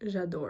J'adore.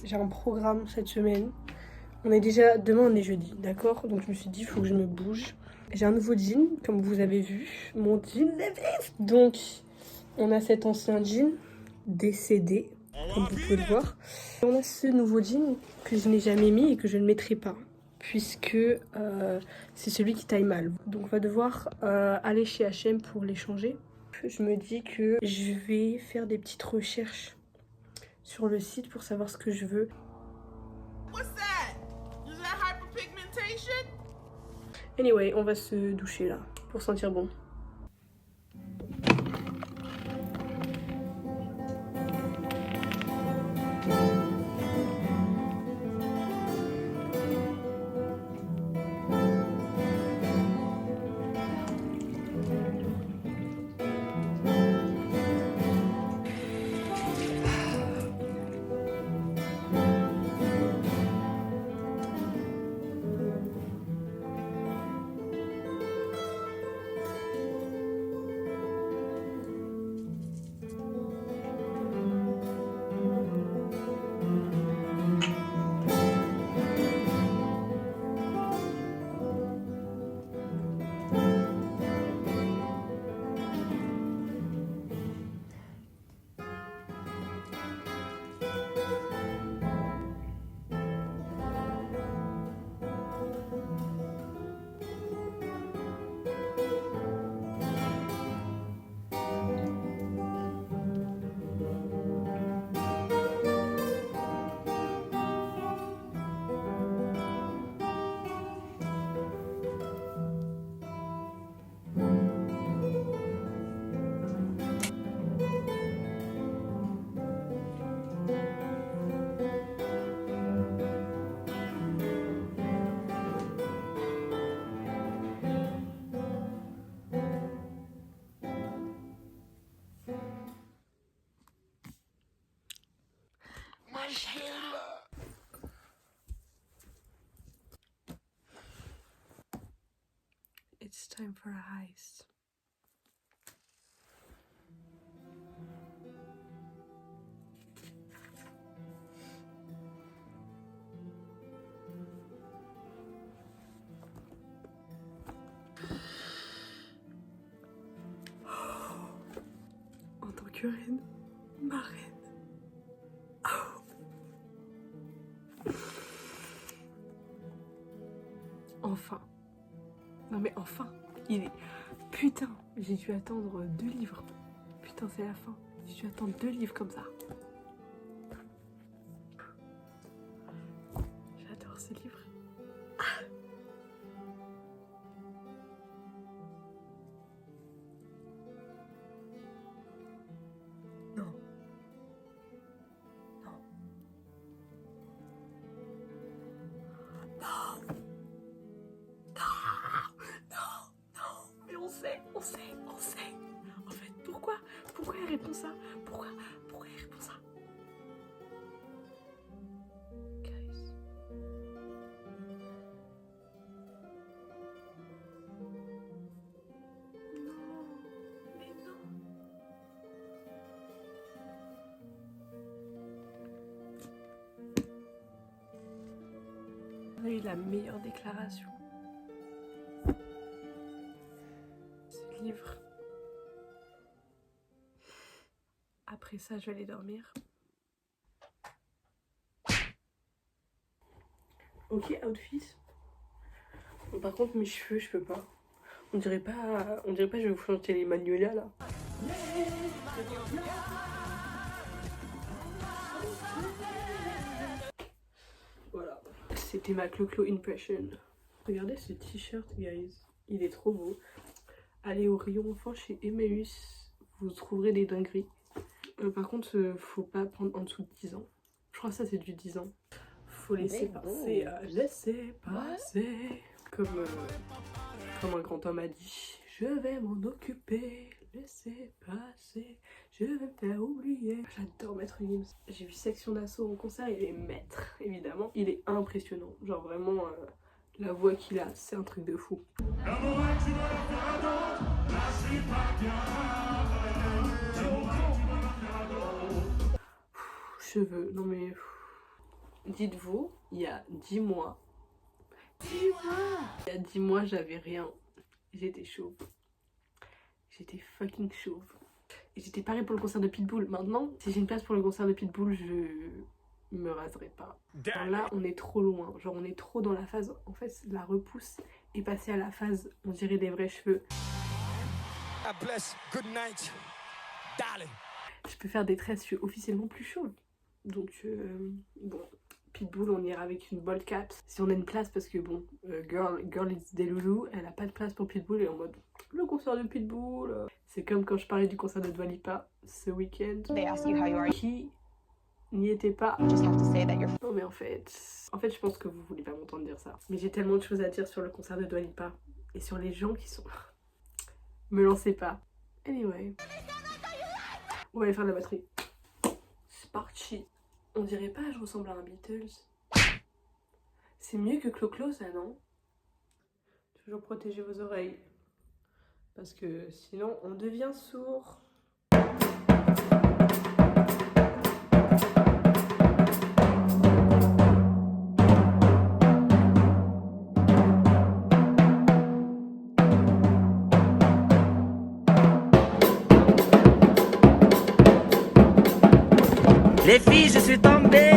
J'ai un programme cette semaine. Demain on est jeudi, d'accord? Donc je me suis dit, il faut que je me bouge. J'ai un nouveau jean, comme vous avez vu. Mon jean Levi's. Donc, on a cet ancien jean décédé, comme vous pouvez le voir. Et on a ce nouveau jean que je n'ai jamais mis et que je ne mettrai pas, puisque c'est celui qui taille mal. Donc on va devoir aller chez H&M pour les changer. Je me dis que je vais faire des petites recherches sur le site pour savoir ce que je veux. Anyway, on va se doucher là, pour sentir bon. It's time for a heist. En tant que reine, ma reine. Enfin. Non mais enfin, il est... Putain, j'ai dû attendre 2 livres. Putain, c'est la fin. J'ai dû attendre 2 livres comme ça. J'adore ce livre. Ah. Non. Non. Non. On sait. En fait, pourquoi elle répond ça? Pourquoi elle répond ça? Guys. Non, mais non. On a eu la meilleure déclaration. Ce livre. Après ça, je vais aller dormir. Ok, outfit. Bon, par contre, mes cheveux, je peux pas. On dirait pas, je vais vous chanter les Magnolia là. Voilà, c'était ma Clo-Clo impression. Regardez ce t-shirt, guys. Il est trop beau. Allez au rayon enfant chez Emmaüs, vous trouverez des dingueries. Par contre, faut pas prendre en dessous de 10 ans. Je crois que ça c'est du 10 ans. Faut laisser passer, laisser passer. Comme un grand homme a dit, je vais m'en occuper, laissez passer, je vais me faire oublier. J'adore Maître Gims. J'ai vu Section d'Assaut en concert, il est maître, évidemment. Il est impressionnant, genre vraiment, la voix qu'il a, c'est un truc de fou. Cheveux, non mais... Dites-vous, il y a 10 mois... Il y a 10 mois, j'avais rien. J'étais chauve. J'étais fucking chauve. Et j'étais pareil pour le concert de Pitbull. Maintenant, si j'ai une place pour le concert de Pitbull, je me raserai pas. Alors là, on est trop loin. Genre, on est trop dans la phase... En fait, la repousse est passée à la phase, on dirait des vrais cheveux. Good night, darling. Je peux faire des tresses, je suis officiellement plus chauve. Donc, bon... Pitbull, on ira avec une bold cap si on a une place, parce que bon, girl is des loulous, elle a pas de place pour Pitbull, et en mode le concert de Pitbull. C'est comme quand je parlais du concert de Dua Lipa ce week-end. Qui n'y était pas. Non mais en fait, je pense que vous voulez pas m'entendre dire ça. Mais j'ai tellement de choses à dire sur le concert de Dua Lipa et sur les gens qui sont. Me lancez pas. Anyway, on va aller faire de la batterie. C'est parti. On dirait pas je ressemble à un Beatles. C'est mieux que Clo-Clo, ça, non? Toujours protéger vos oreilles. Parce que sinon, on devient sourd. Les filles, je suis tombée.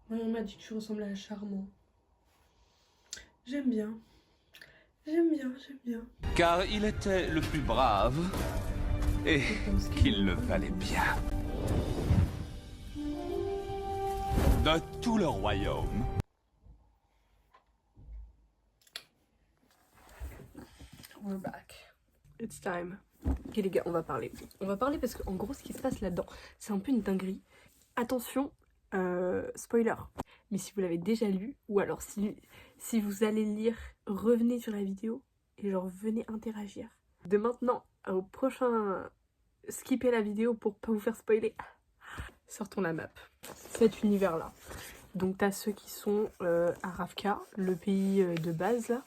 Ouais, on m'a dit que je ressemblais à Charmant. J'aime bien. J'aime bien, j'aime bien. Car il était le plus brave et qu'il le fallait bien. De tout le royaume. We're back. It's time. Ok les gars, on va parler. On va parler parce qu'en gros, ce qui se passe là-dedans, c'est un peu une dinguerie. Attention, spoiler. Mais si vous l'avez déjà lu, ou alors si vous allez lire, revenez sur la vidéo et genre venez interagir. De maintenant au prochain, skippez la vidéo pour pas vous faire spoiler. Sortons la map. Cet univers-là. Donc t'as ceux qui sont à Ravka, le pays de base là.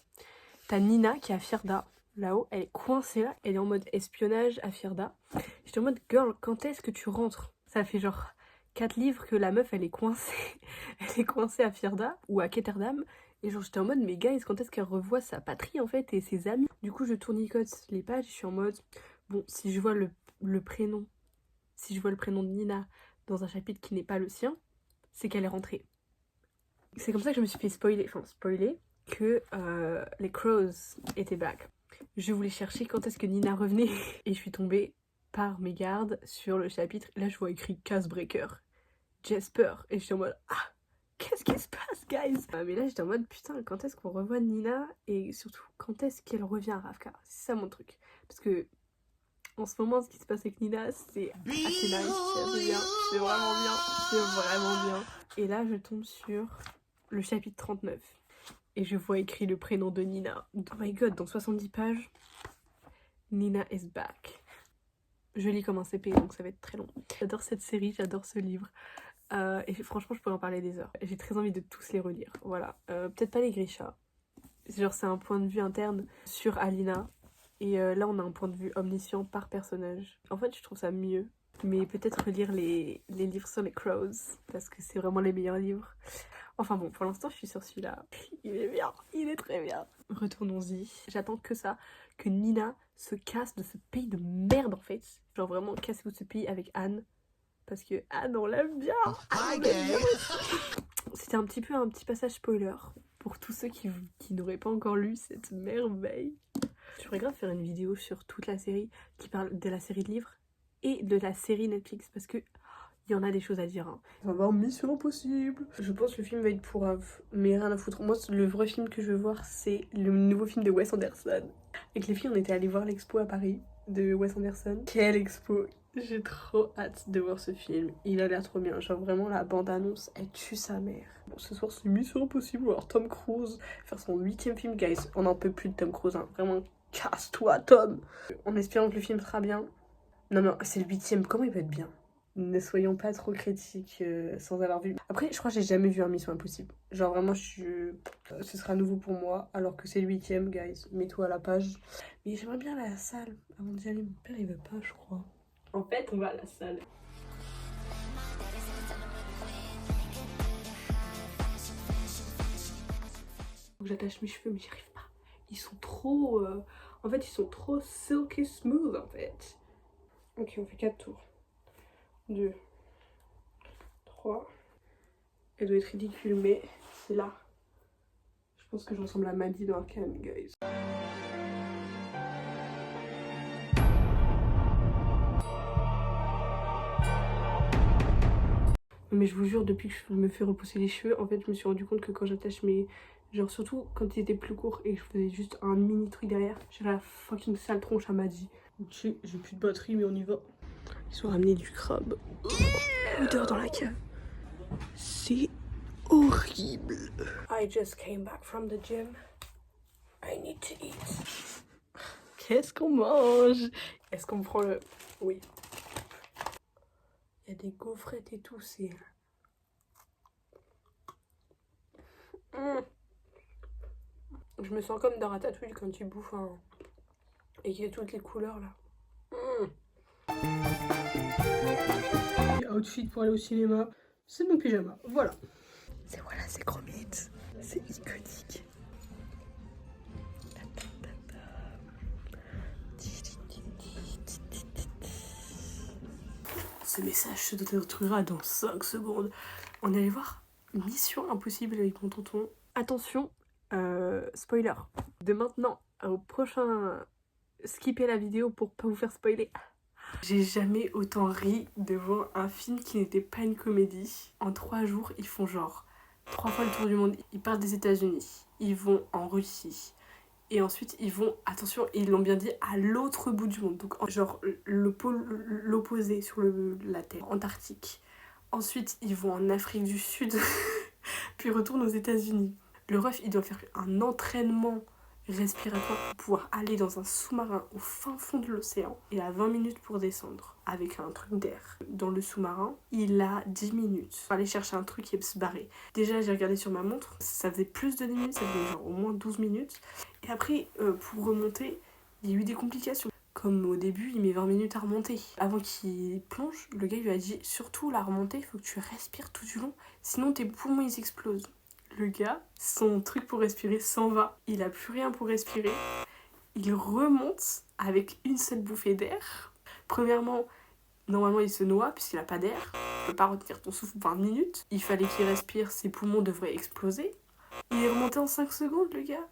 T'as Nina qui est à Firda. Là-haut, elle est coincée là, elle est en mode espionnage à Firda. J'étais en mode, girl, quand est-ce que tu rentres? Ça fait genre 4 livres que la meuf, elle est coincée. Elle est coincée à Firda ou à Ketterdam. Et genre, j'étais en mode, mais guys, quand est-ce qu'elle revoit sa patrie en fait et ses amis? Du coup, je tournicote les pages, je suis en mode, bon, si je vois le prénom, si je vois le prénom de Nina dans un chapitre qui n'est pas le sien, c'est qu'elle est rentrée. C'est comme ça que je me suis fait spoiler que les Crows étaient back. Je voulais chercher quand est-ce que Nina revenait et je suis tombée par mégarde sur le chapitre. Là je vois écrit Casebreaker, Jasper, et je suis en mode ah, qu'est-ce qui se passe guys? Mais là j'étais en mode putain, quand est-ce qu'on revoit Nina et surtout quand est-ce qu'elle revient à Ravka? C'est ça mon truc, parce que en ce moment ce qui se passe avec Nina c'est assez nice, c'est assez bien, c'est vraiment bien, c'est vraiment bien. Et là je tombe sur le chapitre 39. Et je vois écrit le prénom de Nina. Oh my god, dans 70 pages, Nina is back. Je lis comme un CP, donc ça va être très long. J'adore cette série, j'adore ce livre. Et franchement, je pourrais en parler des heures. J'ai très envie de tous les relire. Voilà. Peut-être pas les Grisha. Genre, c'est un point de vue interne sur Alina. Et là, on a un point de vue omniscient par personnage. En fait, je trouve ça mieux. Mais peut-être relire les livres sur les Crows. Parce que c'est vraiment les meilleurs livres. Enfin bon, pour l'instant, je suis sur celui-là. Il est bien, il est très bien. Retournons-y. J'attends que ça, que Nina se casse de ce pays de merde, en fait. Genre vraiment, cassez-vous de ce pays avec Anne. Parce que Anne, on l'aime bien. C'était un petit passage spoiler pour tous ceux qui n'auraient pas encore lu cette merveille. Je voudrais grave faire une vidéo sur toute la série qui parle de la série de livres et de la série Netflix, parce que il y en a des choses à dire. Hein. On va voir Mission Impossible. Je pense que le film va être pourrave, mais rien à foutre. Moi, le vrai film que je veux voir, c'est le nouveau film de Wes Anderson. Avec les filles, on était allés voir l'expo à Paris. de Wes Anderson. Quelle expo! J'ai trop hâte de voir ce film. Il a l'air trop bien. Genre vraiment la bande-annonce, elle tue sa mère. Bon, ce soir c'est Mission Impossible. Alors Tom Cruise faire son 8e film, guys. On n'en peut plus de Tom Cruise. Hein. Vraiment, casse-toi Tom. En espérant que le film sera bien. Non mais c'est le 8e. Comment il peut être bien? Ne soyons pas trop critiques sans avoir vu. Après, je crois que j'ai jamais vu un Mission Impossible. Genre vraiment, ce sera nouveau pour moi. Alors que c'est le 8e, guys. Mets-toi à la page. Mais j'aimerais bien aller à la salle. Avant d'y aller, mon père il veut pas, je crois. En fait, on va à la salle. Faut que j'attache mes cheveux, mais j'y arrive pas. Ils sont trop... En fait, ils sont trop silky smooth, en fait. Ok, on fait 4 tours. 2, 3. Elle doit être ridicule, mais c'est là. Je pense que je ressemble à Maddie dans Arcane, guys. Mais je vous jure, depuis que je me fais repousser les cheveux, en fait, je me suis rendu compte que quand j'attache mes... Genre, surtout quand ils étaient plus courts et que je faisais juste un mini truc derrière, j'ai la fucking sale tronche à Maddie. Ok, j'ai plus de batterie, mais on y va. Ils ont ramené du crabe. Oh, l'odeur dans la cave. C'est horrible. I just came back from the gym. I need to eat. Qu'est-ce qu'on mange? Est-ce qu'on prend le... Oui. Il y a des gaufrettes et tout, c'est... Je me sens comme dans Ratatouille quand tu bouffes et qu'il y a toutes les couleurs là. Outfit pour aller au cinéma, c'est mon pyjama, voilà. C'est voilà, c'est Gromit, c'est iconique. Ce message se détruira dans 5 secondes. On est allé voir Mission Impossible avec mon tonton. Attention, spoiler. De maintenant au prochain, skippez la vidéo pour pas vous faire spoiler. J'ai jamais autant ri devant un film qui n'était pas une comédie. En 3 jours, ils font genre 3 fois le tour du monde. Ils partent des États-Unis, ils vont en Russie. Et ensuite, ils vont, attention, ils l'ont bien dit, à l'autre bout du monde. Donc, genre, le pôle, l'opposé sur la Terre, Antarctique. Ensuite, ils vont en Afrique du Sud, puis retournent aux États-Unis. Le ref, il doit faire un entraînement respiratoire pour pouvoir aller dans un sous-marin au fin fond de l'océan. Il a 20 minutes pour descendre avec un truc d'air. Dans le sous-marin, il a 10 minutes pour aller chercher un truc et se barrer. Déjà, j'ai regardé sur ma montre, ça faisait plus de 10 minutes, ça faisait genre au moins 12 minutes. Et après, pour remonter, il y a eu des complications. Comme au début, il met 20 minutes à remonter. Avant qu'il plonge, le gars lui a dit « Surtout, la remontée, il faut que tu respires tout du long, sinon tes poumons, ils explosent. » Le gars, son truc pour respirer s'en va. Il a plus rien pour respirer. Il remonte avec une seule bouffée d'air. Premièrement, normalement, il se noie puisqu'il a pas d'air. Tu peux pas retenir ton souffle 20 minutes. Il fallait qu'il respire, ses poumons devraient exploser. Il est remonté en 5 secondes, le gars.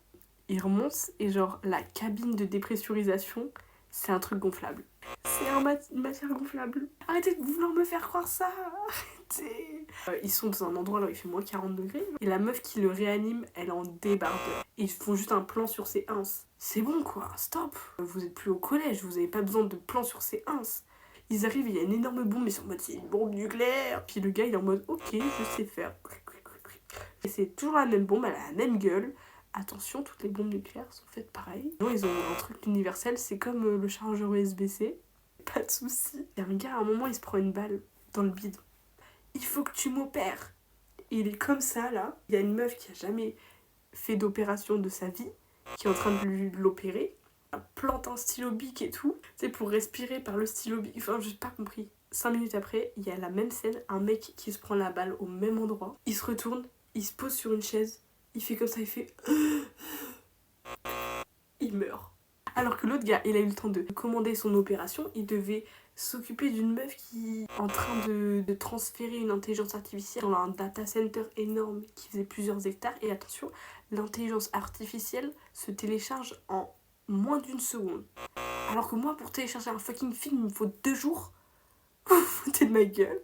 Il remonte et genre, la cabine de dépressurisation, c'est un truc gonflable. C'est une matière gonflable. Arrêtez de vouloir me faire croire ça. Arrêtez. Ils sont dans un endroit là où il fait moins 40 degrés. Et la meuf qui le réanime, elle en débarde. Et ils font juste un plan sur ses ins. C'est bon quoi, stop. Vous êtes plus au collège, vous avez pas besoin de plan sur ses ins. Ils arrivent, il y a une énorme bombe, mais c'est en mode c'est une bombe nucléaire. Puis le gars il est en mode ok, je sais faire. Et c'est toujours la même bombe, elle a la même gueule. Attention, toutes les bombes nucléaires sont faites pareil. Non, ils ont un truc universel, c'est comme le chargeur USB-C. Pas de soucis. Il y a un gars, à un moment, il se prend une balle dans le bide. Il faut que tu m'opères. Et il est comme ça, là. Il y a une meuf qui a jamais fait d'opération de sa vie, qui est en train de l'opérer. Elle plante un stylo bic et tout. C'est pour respirer par le stylo bic. Enfin, j'ai pas compris. 5 minutes après, il y a la même scène, un mec qui se prend la balle au même endroit. Il se retourne, il se pose sur une chaise. Il fait comme ça, il fait... Il meurt. Alors que l'autre gars, il a eu le temps de commander son opération. Il devait s'occuper d'une meuf qui est en train de transférer une intelligence artificielle dans un data center énorme qui faisait plusieurs hectares. Et attention, l'intelligence artificielle se télécharge en moins d'1 seconde. Alors que moi, pour télécharger un fucking film, il me faut 2 jours. Vous foutez de ma gueule.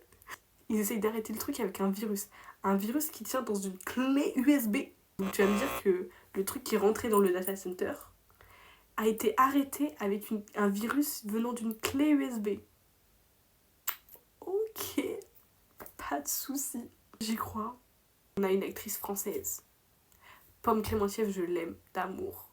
Ils essayent d'arrêter le truc avec un virus. Un virus qui tient dans une clé USB. Donc tu vas me dire que le truc qui est rentré dans le data center, a été arrêté avec un virus venant d'une clé USB. Ok, pas de souci. J'y crois. On a une actrice française. Pomme Clémentiève, je l'aime d'amour.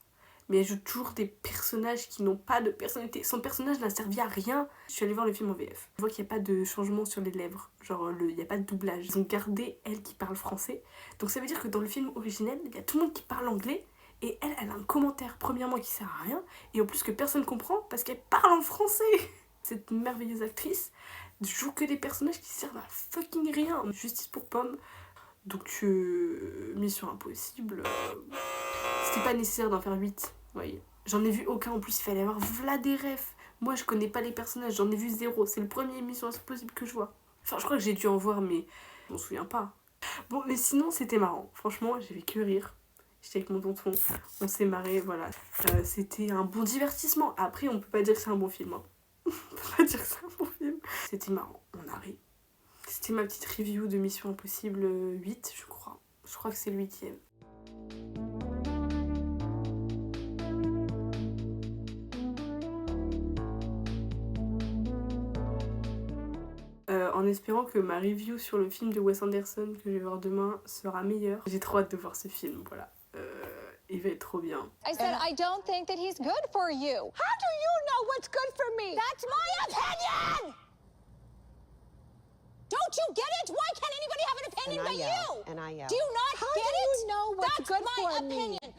Mais elle joue toujours des personnages qui n'ont pas de personnalité. Son personnage n'a servi à rien. Je suis allée voir le film en VF. Je vois qu'il n'y a pas de changement sur les lèvres. Genre, il n'y a pas de doublage. Ils ont gardé elle qui parle français. Donc ça veut dire que dans le film originel, il y a tout le monde qui parle anglais. Et elle a un commentaire, premièrement, qui sert à rien. Et en plus que personne comprend parce qu'elle parle en français. Cette merveilleuse actrice joue que des personnages qui servent à fucking rien. Justice pour Pomme. Donc, Mission Impossible... C'était pas nécessaire d'en faire 8. Oui. J'en ai vu aucun en plus, il fallait avoir Vlad et Ref. Moi je connais pas les personnages, j'en ai vu 0. C'est le premier Mission Impossible que je vois. Enfin, je crois que j'ai dû en voir, mais je m'en souviens pas. Bon, mais sinon c'était marrant. Franchement, j'avais que rire. J'étais avec mon tonton, on s'est marré, voilà. C'était un bon divertissement. Après, on peut pas dire que c'est un bon film. Hein. On peut pas dire que c'est un bon film. C'était marrant, on a ri. C'était ma petite review de Mission Impossible 8, je crois. Je crois que c'est le 8e. En espérant que ma review sur le film de Wes Anderson que je vais voir demain sera meilleure. J'ai trop hâte de voir ce film, voilà. Il va être trop bien. I said I don't think that he's good for you. How do you know what's good for me? That's my opinion! Don't you get it? Why can't anybody have an opinion but you? And I yell. Do you not get it? How do you know what's good for me? That's my opinion.